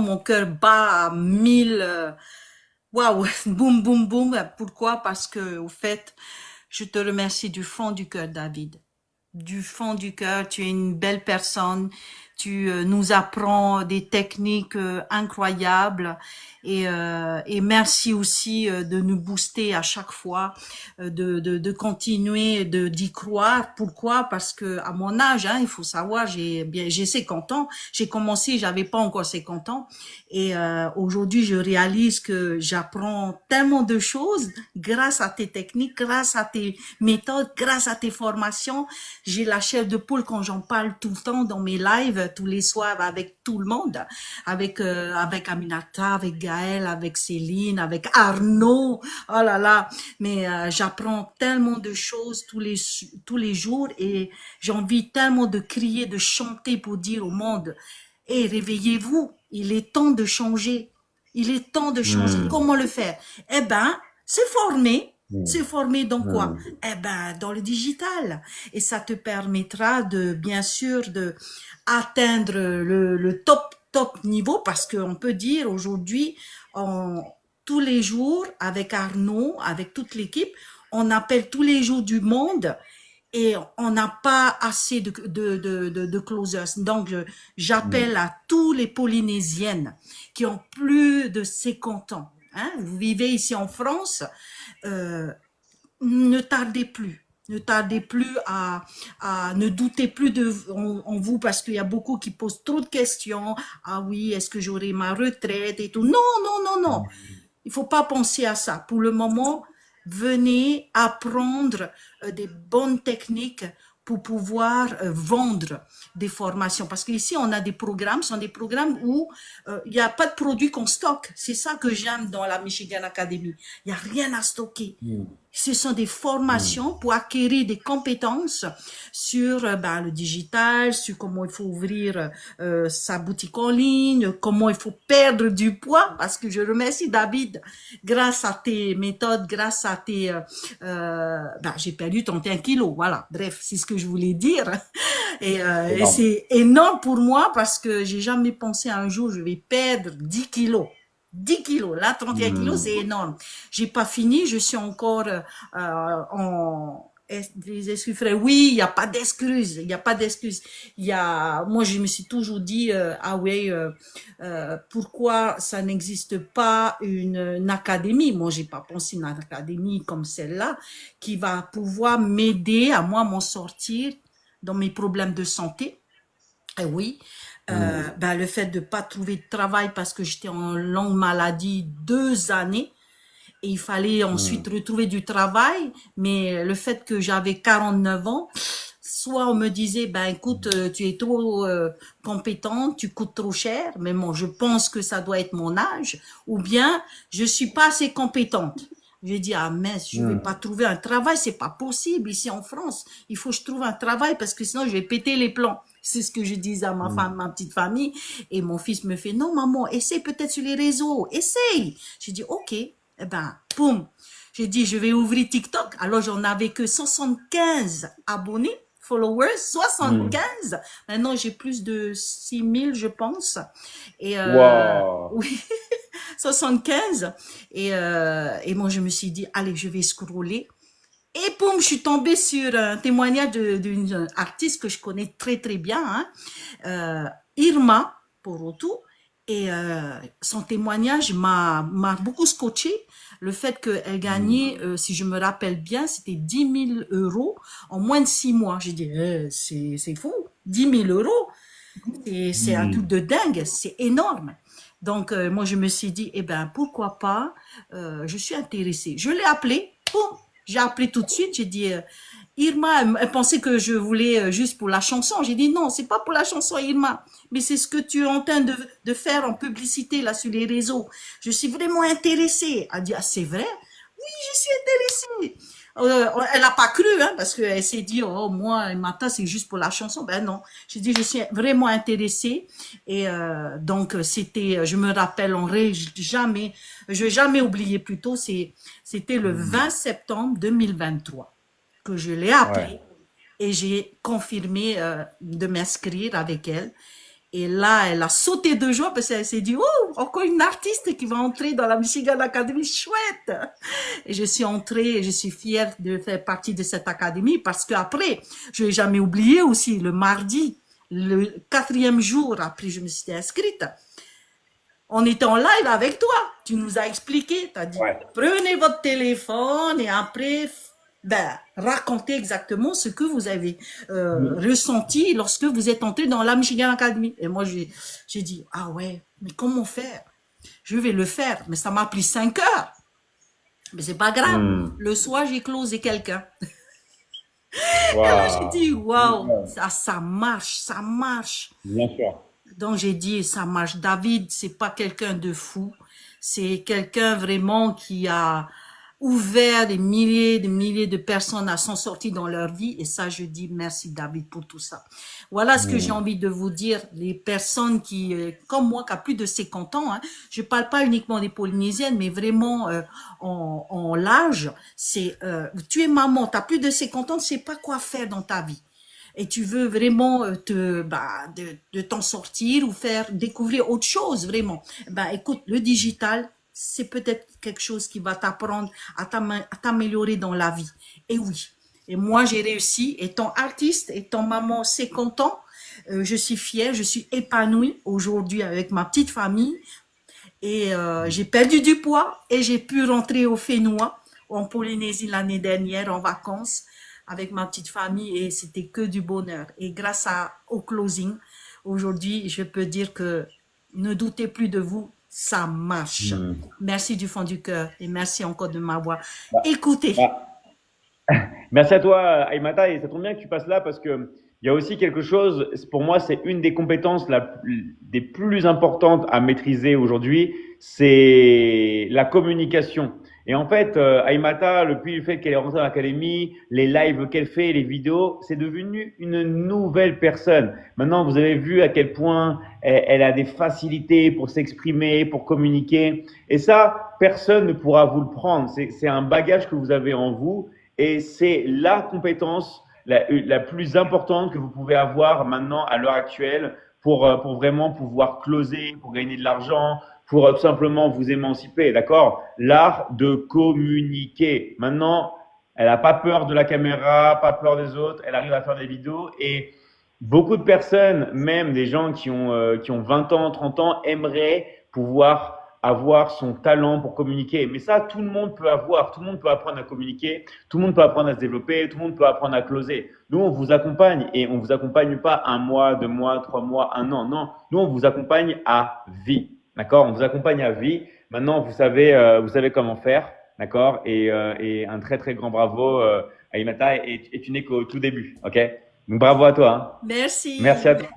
mon cœur bat à 1000, waouh, boum, boum, boum. Pourquoi? Parce que, au fait, je te remercie du fond du cœur, David. Du fond du cœur, tu es une belle personne. Tu nous apprends des techniques incroyables et merci aussi de nous booster à chaque fois, de continuer d'y croire. Pourquoi? Parce que à mon âge, hein, il faut savoir, j'ai 50 ans. J'ai commencé, j'avais pas encore 50 ans et aujourd'hui je réalise que j'apprends tellement de choses grâce à tes techniques, grâce à tes méthodes, grâce à tes formations. J'ai la chair de poule quand j'en parle tout le temps dans mes lives, tous les soirs avec tout le monde, avec Aminata, avec Gaëlle, avec Céline, avec Arnaud. Oh là là, mais j'apprends tellement de choses tous les jours et j'ai envie tellement de crier, de chanter pour dire au monde, hé, réveillez-vous, il est temps de changer. Il est temps de changer. Hmm, Comment le faire? Eh ben, se former. Se hmm, former dans quoi? hmm, Eh ben, dans le digital. Et ça te permettra de, bien sûr, de atteindre le top niveau parce qu'on peut dire aujourd'hui, tous les jours, avec Arnaud, avec toute l'équipe, on appelle tous les jours du monde et on n'a pas assez de closers. Donc, hmm. j'appelle à tous les Polynésiennes qui ont plus de 50 ans. Hein, vous vivez ici en France, euh, ne tardez plus. Ne tardez plus ne doutez plus en vous parce qu'il y a beaucoup qui posent trop de questions. Ah oui, est-ce que j'aurai ma retraite et tout? Non, non, non, non. Il faut pas penser à ça. Pour le moment, venez apprendre des bonnes techniques pour pouvoir vendre des formations. Parce qu'ici, on a des programmes, ce sont des programmes où il n'y a pas de produits qu'on stocke. C'est ça que j'aime dans la Michigan Academy. Il n'y a rien à stocker. Hmm, Ce sont des hmm, formations pour acquérir des compétences sur le digital, sur comment il faut ouvrir sa boutique en ligne, comment il faut perdre du poids, parce que je remercie David, grâce à tes méthodes, grâce à j'ai perdu 31 kilos, voilà, bref, c'est ce que je voulais dire. Et énorme. c'est énorme pour moi parce que j'ai jamais pensé un jour je vais perdre 10 kilos. 10 kilos, là, 31 kilos, c'est Hmm, énorme. J'ai pas fini, je suis encore des excuses, frère. Oui, il n'y a pas d'excuses, il n'y a pas d'excuses. Moi, je me suis toujours dit, ah ouais, pourquoi ça n'existe pas une académie? Moi, j'ai pas pensé une académie comme celle-là qui va pouvoir m'aider à moi m'en sortir dans mes problèmes de santé. Et oui, hmm, le fait de pas trouver de travail parce que j'étais en longue maladie 2 années et il fallait ensuite hmm, retrouver du travail, mais le fait que j'avais 49 ans, soit on me disait, ben écoute, tu es trop compétente, tu coûtes trop cher, mais bon, je pense que ça doit être mon âge, ou bien je suis pas assez compétente. J'ai dit, ah mince, je vais pas hmm, trouver un travail, c'est pas possible ici en France. Il faut que je trouve un travail parce que sinon je vais péter les plombs. C'est ce que je disais à ma femme, hmm. ma petite famille. Et mon fils me fait, non maman, essaye peut-être sur les réseaux, essaye. J'ai dit, ok. Eh ben, boum. J'ai dit, je vais ouvrir TikTok. Alors, j'en avais que 75 abonnés, followers, Hmm. 75. Maintenant, j'ai plus de 6000, je pense. Et Waouh. oui, 75. Et moi, je me suis dit, allez, je vais scroller. Et boum, je suis tombée sur un témoignage d'une artiste que je connais très, très bien, hein, Irma Porotou. Et son témoignage m'a beaucoup scotché. Le fait qu'elle gagnait, Hmm, si je me rappelle bien, c'était 10 000 € en moins de 6 mois. J'ai dit, c'est fou, 10 000 €. C'est un truc hmm, de dingue, c'est énorme. Donc, moi, je me suis dit, eh ben, pourquoi pas, je suis intéressée. Je l'ai appelé, boum, j'ai appelé tout de suite, j'ai dit, Irma, elle pensait que je voulais juste pour la chanson. J'ai dit, non, c'est pas pour la chanson, Irma, mais c'est ce que tu es en train de faire en publicité, là, sur les réseaux. Je suis vraiment intéressée. Elle dit, ah, c'est vrai? Oui, je suis intéressée. Elle n'a pas cru, hein, parce qu'elle s'est dit, oh, moi, matin, c'est juste pour la chanson. Ben non, j'ai dit, je suis vraiment intéressée. Et donc, je me rappelle, je vais jamais oublier plutôt, c'était le hmm. 20 septembre 2023 que je l'ai Ouais. appelée et j'ai confirmé de m'inscrire avec elle. Et là, elle a sauté de joie parce qu'elle s'est dit, oh, encore une artiste qui va entrer dans la Michigan Academy, chouette. Et je suis entrée et je suis fière de faire partie de cette académie parce qu'après, je n'ai jamais oublié aussi le mardi, le 4e jour après je me suis inscrite. On était en live avec toi. Tu nous as expliqué, tu as dit, Ouais. prenez votre téléphone et après, ben, racontez exactement ce que vous avez ressenti lorsque vous êtes entré dans la Michigan Academy. Et moi, j'ai dit, ah ouais, mais comment faire? Je vais le faire, mais ça m'a pris 5 heures. Mais c'est pas grave. Le soir, j'ai closé quelqu'un. Et là, j'ai Waouh. dit, waouh, ça marche, ça marche. Bien sûr. Donc j'ai dit, ça marche. David, c'est pas quelqu'un de fou. C'est quelqu'un vraiment qui a ouvert des milliers de personnes à s'en sortir dans leur vie. Et ça, je dis merci David pour tout ça. Voilà ce que j'ai envie de vous dire. Les personnes qui, comme moi, qui a plus de 50 ans, hein, je parle pas uniquement des Polynésiennes, mais vraiment en l'âge, c'est, tu es maman, tu as plus de 50 ans, tu sais pas quoi faire dans ta vie. Et tu veux vraiment de t'en sortir ou faire découvrir autre chose, vraiment. Écoute, le digital, c'est peut-être quelque chose qui va t'apprendre à t'améliorer dans la vie. Et oui. Et moi, j'ai réussi. Étant artiste, étant maman 50 ans, je suis fière, je suis épanouie aujourd'hui avec ma petite famille. Et j'ai perdu du poids et j'ai pu rentrer au Fénois, en Polynésie l'année dernière, en vacances, avec ma petite famille et c'était que du bonheur. Et grâce au closing, aujourd'hui, je peux dire que ne doutez plus de vous, ça marche. Merci du fond du cœur et merci encore de m'avoir Bah, écouté. bah, merci à toi, Aïmata, et ça tombe bien que tu passes là parce que il y a aussi quelque chose, pour moi, c'est une des compétences des plus importantes à maîtriser aujourd'hui, c'est la communication. Et en fait, Aïmata, depuis le fait qu'elle est rentrée dans l'académie, les lives qu'elle fait, les vidéos, c'est devenu une nouvelle personne. Maintenant, vous avez vu à quel point elle a des facilités pour s'exprimer, pour communiquer. Et ça, personne ne pourra vous le prendre. C'est un bagage que vous avez en vous. Et c'est la compétence la plus importante que vous pouvez avoir maintenant à l'heure actuelle pour vraiment pouvoir closer, pour gagner de l'argent, pour tout simplement vous émanciper, d'accord? L'art de communiquer. Maintenant, elle n'a pas peur de la caméra, pas peur des autres, elle arrive à faire des vidéos et beaucoup de personnes, même des gens qui ont 20 ans, 30 ans, aimeraient pouvoir avoir son talent pour communiquer. Mais ça, tout le monde peut avoir, tout le monde peut apprendre à communiquer, tout le monde peut apprendre à se développer, tout le monde peut apprendre à closer. Nous, on vous accompagne et on vous accompagne pas 1 mois, 2 mois, 3 mois, 1 an. Non, nous, on vous accompagne à vie. D'accord? On vous accompagne à vie. Maintenant, vous savez comment faire. D'accord? Et un très, très grand bravo à Imata et tu n'es qu'au tout début. OK? Donc, bravo à toi. Hein. Merci. Merci à toi.